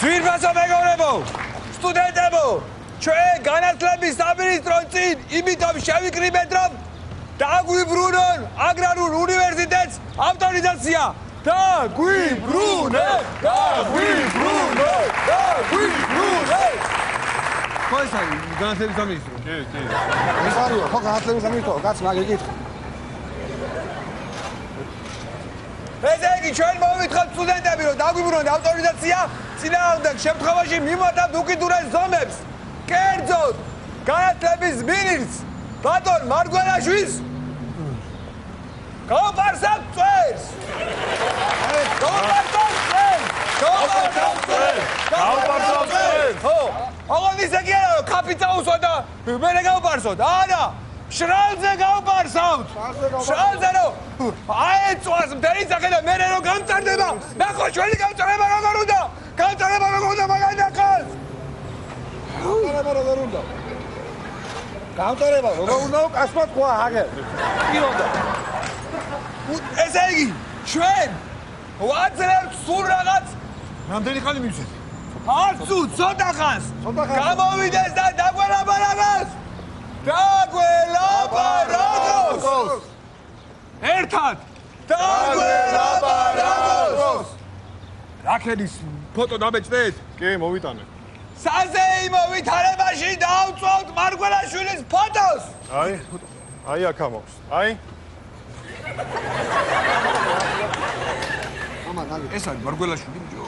ძვირფასო მეგობრებო, სტუდენტებო, ჩვენ განათლების სამინისტროს წინ იმითომ შევიკრიბეთ, რომ დაგვიბრუნონ აგრარულ უნივერსიტეტს ავტორიზაცია. დაგვიბრუნეთ! ხო ეს არის განათლების სამინისტრო? კი. ეს არის ხო განათლების სამინისტრო, კაც მაგეკითხა. ესე იგი ჩვენ მოვითხოთ სტუდენტები, რომ დაგვიბრუნონ ავტორიზაცია, წინააღმდეგ შემთხვევაში მიმართავთ უკიდურეს ზომებს. კერძოდ, განათლების მინისტრს ბატონ მარგვენაშვილს გავპარსავთ წვერს. ხო, აღარ ისე კი არა, რომ კაპიტაუსო და მერე გავპარსოთ. არა, შრალზე გავპარსავთ. შრალზე რომ აეწვას მთელი სახე და მერე რომ გამწარდება, ნახო ჩვენი გამწარება როგორ უნდა. გამწარება როგორ უნდა მაგალითად ნახოს. გამწარება როგორ უნდა კაცმა თქვა აგერ. კი უნდა. ესე იგი, ჩვენ ვაძლევთ სულ რაღაც რამდენი ხანი მივცეთ? არც ცოტა ხანს. გამოვიდეს და დაგველაპარაკოს. დაგველაპარაკოს. ერთად დაგველაპარაკოს. რაკედის ფოტო დამეჭდეთ? კი, მოვიტანე. საზეიმო ვითარებაში დავწვავთ მარგვენაშვილის ფოტოს. აი აქ ამობს. აი. ეს არის მარგვენაშვილი ბიჭო.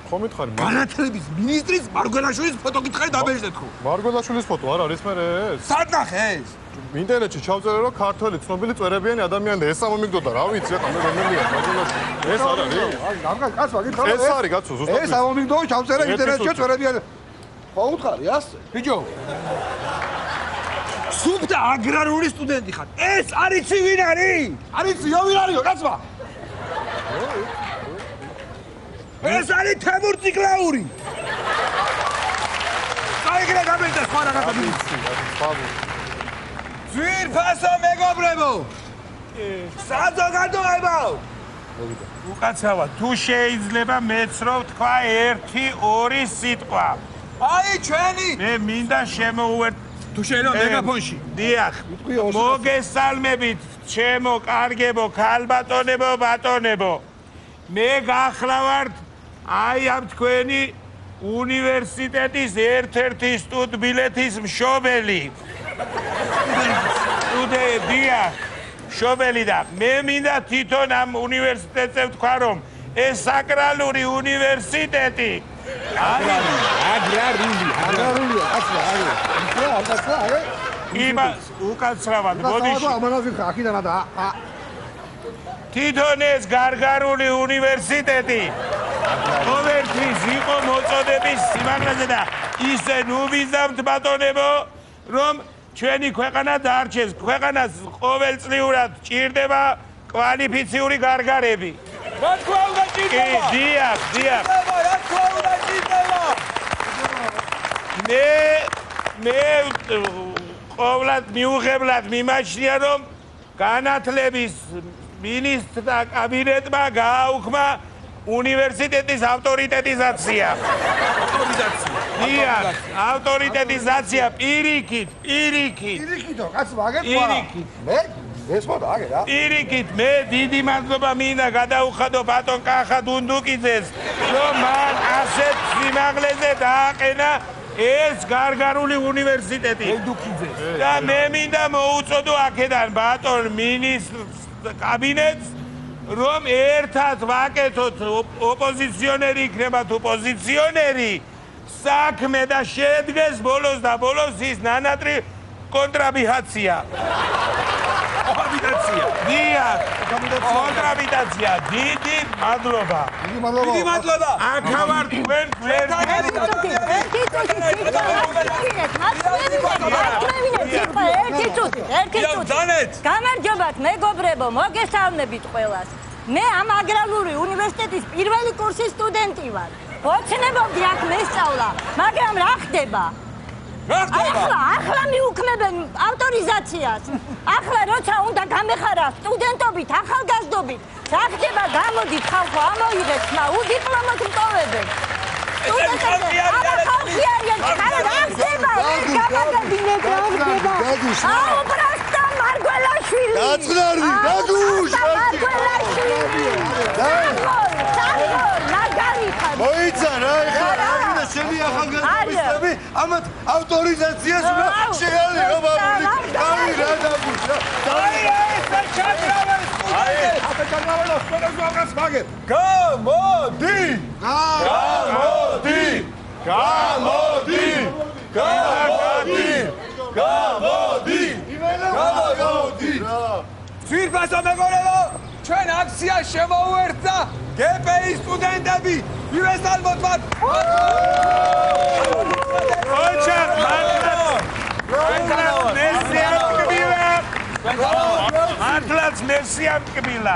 ხო მითხარი, განათლების მინისტრის მარგვენაშვილის ფოტო გითხარი დამეჭდეთ ხო? მარგვენაშვილის ფოტო არ არის მე ეს? სარნახე ეს. ინტერნეტში ჩავწერე რომ ქართველი ცნობილი წვერებიანი ადამიანი და ეს ამომიგდოდა, რა ვიცი, ეხლა მე რომელია მარგვენაშვილი. ეს არ არის? კაცმა გითხრა ეს არის კაცო, ზუსტად. ეს ამომიგდო ჩავწერე ინტერნეტში წვერებიანი. ხო უთხარი ასე? ბიჭო. სუფთა აგრარული სტუდენტი ხარ. ეს არიცი ვინ არის? არიცი, ვინ არისო კაცმა? ეს არის თემურ ციკლაური. საიქრე გამენდა სხვა რაღაცა ვიცი. ძვირფასო მეგობრებო. საზოგადოებაო. უკაცრავა, თუ შეიძლება მეც რო ვთქვა 1-2 სიტყვა. აი ჩვენი. მე მინდა შემოუვერთ თუ შეიძლება მეგაფონში. დიახ. მოგესალმებით, ჩემო კარგებო, ქალბატონებო, ბატონებო. მე გახლავართ აი ამ თქვენი უნივერსიტეტის ერთ-ერთი სტუდბილეთის მშობელი. დიახ, მშობელი და მე მინდა თვითონ ამ უნივერსიტეტზე ვთქვა, რომ ეს საკრალური უნივერსიტეტი აგრარულია, კაცმა, აგრარულია. იმას უკაცრავად, ბოდიში. აქედან და თვითონ ეს გარგარული უნივერსიტეტი ყოველთვის იყო მოწოდების სიმაღლეზე და ისე ნუბიზამთ ბატონებო, რომ ჩვენი ქვეყანა დარჩეს. ქვეყანას ყოველწლიურად ჭირდება კვალიფიციური გარგარები. რა თქვა უნდა ჭირდება? დიახ. რა თქვა უნდა ჭირდება? მე ყოვლად მიუღებლად მიმაჩნია, რომ განათლების მინისტრთა კაბინეტმა გააუქმა უნივერსიტეტის ავტორიტეტიზაცია. დიახ, ავტორიტეტიზაცია პირიქით. პირიქითო, კაცმა აგერვა. მე ეს მოდა აგერა. პირიქით, მე დიდი მადლობა მინდა გადაუხადო ბატონ კახა დუნდუკიძეს, რომ მან ასეთ სიმაღლეზე დააყენა ეს გარგარული უნივერსიტეტი. და მე მინდა მოუწოდო აქედან ბატონ მინისტრს კაბინეტს, რომ ერთად ვაკეთოთ ოპოზიციონერი იქნება თუ პოზიციონერი საქმე და შედგეს ბოლოს და ბოლოს ის ნანატრი კონტრაბიჰაცია. დიახ, კონტრაბიჰაცია. დიდი მადლობა. აქა ვარ თქვენ გამარჯობათ მეგობრებო, მოგესალმებით ყველას. მე ამ აგრარული უნივერსიტეტის პირველი კურსის სტუდენტი ვარ. ოცნებობდი აქ მესწავლა, მაგრამ რა ხდება? ახლა მიუქმებენ ავტორიზაციას. ახლა როცა უნდა გამეხარა სტუდენტობით, ახალგაზრდობით, რა ხდება? გამოდით ხალხო, ამოიღეთ ხმა, უდიპლომოთ მტოვებენ. მოიცა რა ეხლა შენი ახალგაზრდები ამათ ავტორიზაციას უნდა შეალიღო ბაბული აი რა დაგუშა აი ეს ჩაკრავენ სტუდენტები გამოდი ძვირფასო მეგობრებო ჩვენ აქცია შემოუერთდა გპ-ის სტუდენტები ივეს ალბათ მათ ოჩახ მართლაც მერსი ამ კბილა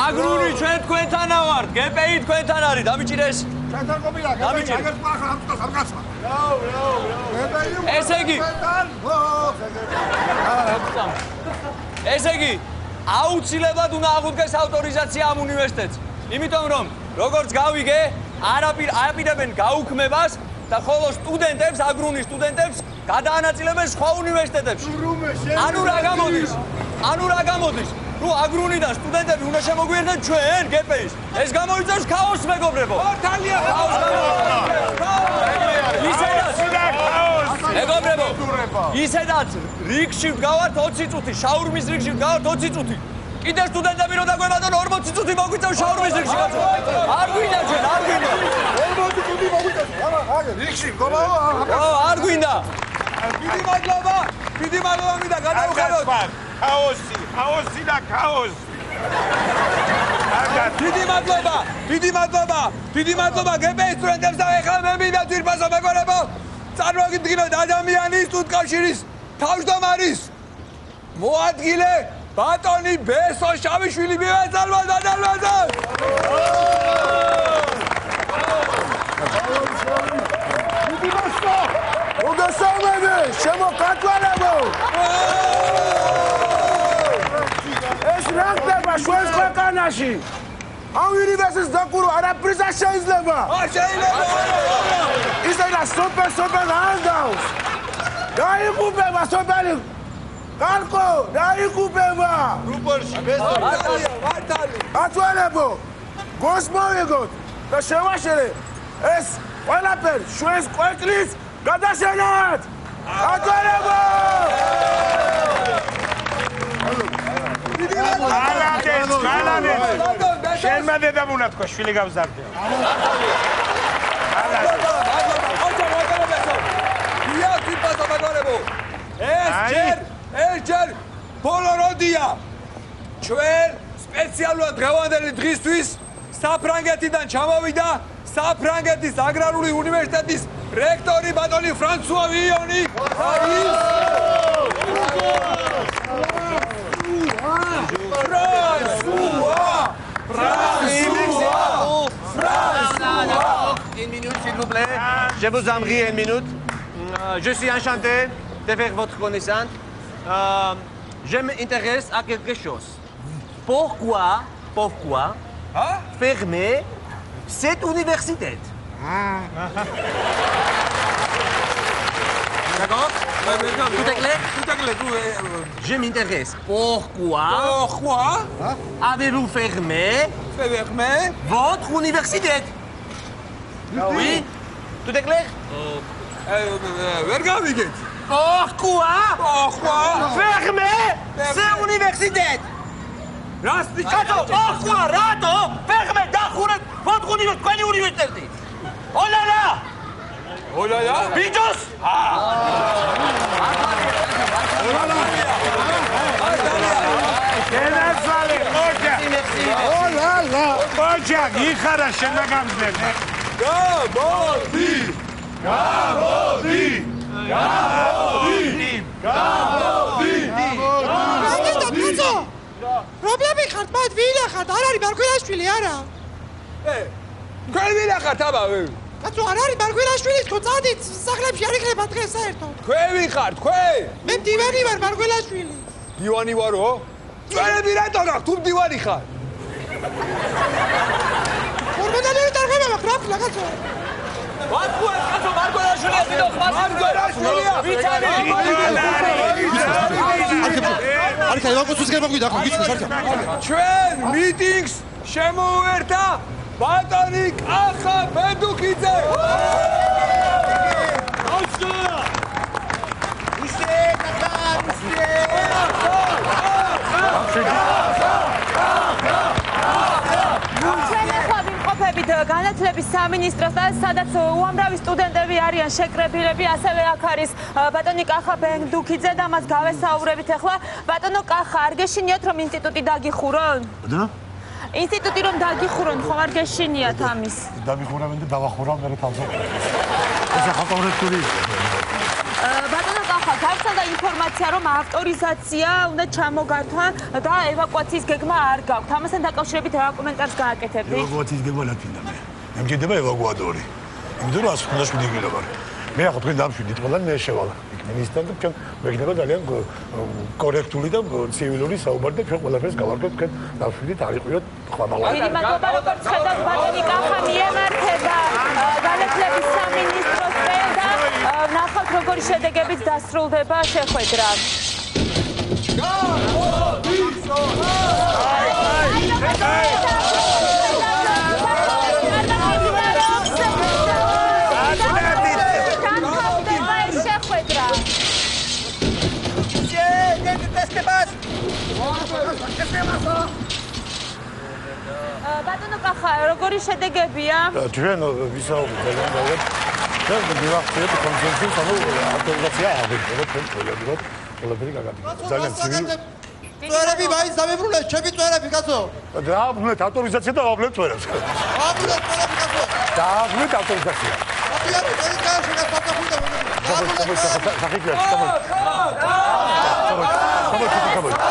აგრუნი ჩვენ თქვენთანა ვართ გპ-ი თქვენთან არის დამიჭირეს ჩვენთან ყოფილა დამიჭირე. აგერ ახლა სამკაცმა ესე იგი აუცილებლად უნდა აღუდგეს ავტორიზაცია ამ უნივერსიტეტს იმიტომ რომ როგორც გავიგე არაპირებენ გაუქმებას და ხოლო სტუდენტებს აგრუნის სტუდენტებს გადაანაწილებენ სხვა უნივერსიტეტებში ანუ რა გამოდის რომ აგრუნიდან სტუდენტები უნდა შემოგვიერთდნენ ჩვენ გპ-ის ეს გამოიწვევს ქაოსს მეგობრებო მეგობრებო ისედაც რიგში ვდგავართ 20 წუთი შაურმის რიგში ვდგავართ 20 წუთი კიდე სტუდენტები რო დაგვემატონ 40 წუთი მოგვიწევს შაურმის რიგში კაცო არ გვინდა ჩვენ არ გვინდა 40 წუთი მოგვიწევს აგერ რიგში გომაო არ გვინდა დიდი მადლობა მინდა გადავუხაროთ ქაოსი და ქაოსი დიდი მადლობა გპ-ის სტუდენტებს და ეხლა მე მინდა ძვირფასო მეგობრებო წარმოგიდგინოთ ადამიანის სტუდკავშირის თავმჯდომარის მოადგილე ბატონი ბესო შავიშვილი მივეძალოთ მოგესალმები შემოკათვალებო ეს რა ხდება ჩვენს ქვეყანაში ამ უნივერსიტეტს დაკურო არაფრის არ შეიძლება ისელა სუპერ ანდავს დაიღუპება სოფელი კალკო დაიღუპება რუპორში ათვალებო გოს მოვიგოთ და შევაშერე ეს ყველაფერი ჩვენს ქვეყნის გადაშენად ათვალებო შენმა დედამ უნდა თქვა შვილი გავზარდე ეს ჯერ ბოლო როდია ჩვენ სპეციალურად დღევანდელი დღისთვის საფრანგეთიდან ჩამოვიდა საფრანგეთის აგრარული უნივერსიტეტის რექტორი ბატონი ფრანსუა ვიონი Une minute, s'il vous plaît. Je vous en prie, une minute. Je suis enchanté de faire votre connaissance. Je m'intéresse à quelque chose. Pourquoi fermer cette université? D'accord? Tout est clair? Je m'intéresse. Pourquoi avez-vous fermé votre université? Oui? Tout est clair? Pourquoi fermer cette université? Pourquoi fermer votre université? Oh là là! Bitos! ოჯახ იხარა შენმა გამძლემა პრობლემი ხართ მათ ვინა ხართ არ არის მარგველაშვილი არა თქვენ ვინა ხართ აბა კაცო არ არის მარგველაშვილი თქო წადით სახლებში არ იქნება დღეს საერთოდ თქვენ ვინ ხართ თქვენ მე მდივანი ვარ მარგველაშვილი დივანი ვარო წვენები რატო გაქვთ თუ მდივანი ხარ ორბედანური დარღვევა ხრაფლა კაცო. ვარქუა კაცო მარგველაშვილია დიდო ხმას. მარგველაშვილია. ვიც არის? არიქა ევაკუაციის გემოგვიდა ხო გიჩვენს არიქა. ჩვენ მიტინგს შემოუერთა ბატონი კახა ბედუქიძე. განათლების სამინისტროს და სადაც უამრავი სტუდენტები არიან შეკრებილები, ასევე აქ არის ბატონი კახა ბენდუქიძე და მას გავესაუბრებით ახლა. ბატონო კახა, არ გეშინიათ რომ ინსტიტუტი დაგიხურონ? და? ინსტიტუტი რომ დაგიხურონ, ხომ არ გეშინიათ ამის? დამიხურავენ და დავახურავ მე თავზე. ეს ახალ რექტორი. ბატონო კახა, გავრცელდა ინფორმაცია, რომ ავტორიზაცია უნდა ჩამოგართვა და ევაკუაციის გეგმა არ გაქვთ. ამასთან დაკავშირებით რა კომენტარს გააკეთებდი? ევაკუაციის გეგმა ნათინდა მე. მე მჭირდება ევაკუატორი. იმიტომ რომ 157 კილო ვარ. მე ახლა თქვენ დამშვიდით, ყველანი მე შევალა. იქ მინისტრთან და ჩვენ მეკნება ძალიან კორექტული და ცივილური საუბარი და ჩვენ ყველაფერს გავარკვევთ, თქვენ დამშვიდით, არ იყვილოთ ხმამაღლა. დიდი მადლობა, როგორც ხედავთ, ბატონი კახა მიემართება განათლების სამინისტროს წინ და ნახავთ, როგორი შედეგებით დასრულდება შეხვედრა. ბატონო კახა, როგორი შედეგებია? ჩვენ ვისაუბრეთ ძალიან ბევრად. ჩვენ მივახციეთ კონსენსუსს, ანუ ავტორიზაცია აღებდა ჩვენ ყველაფერი გაგაბინა. ძალიან ცივი. წვერები მაინც დამებრუნეთ, ჩემი წვერები კაცო. დააბრუნეთ ავტორიზაცია და ვაბლეთ წვერებს. დააბრუნეთ წვერები კაცო. დააბრუნეთ ავტორიზაცია. აბიარი წვერები გააშენეთ ფოტოფილმი. Come on.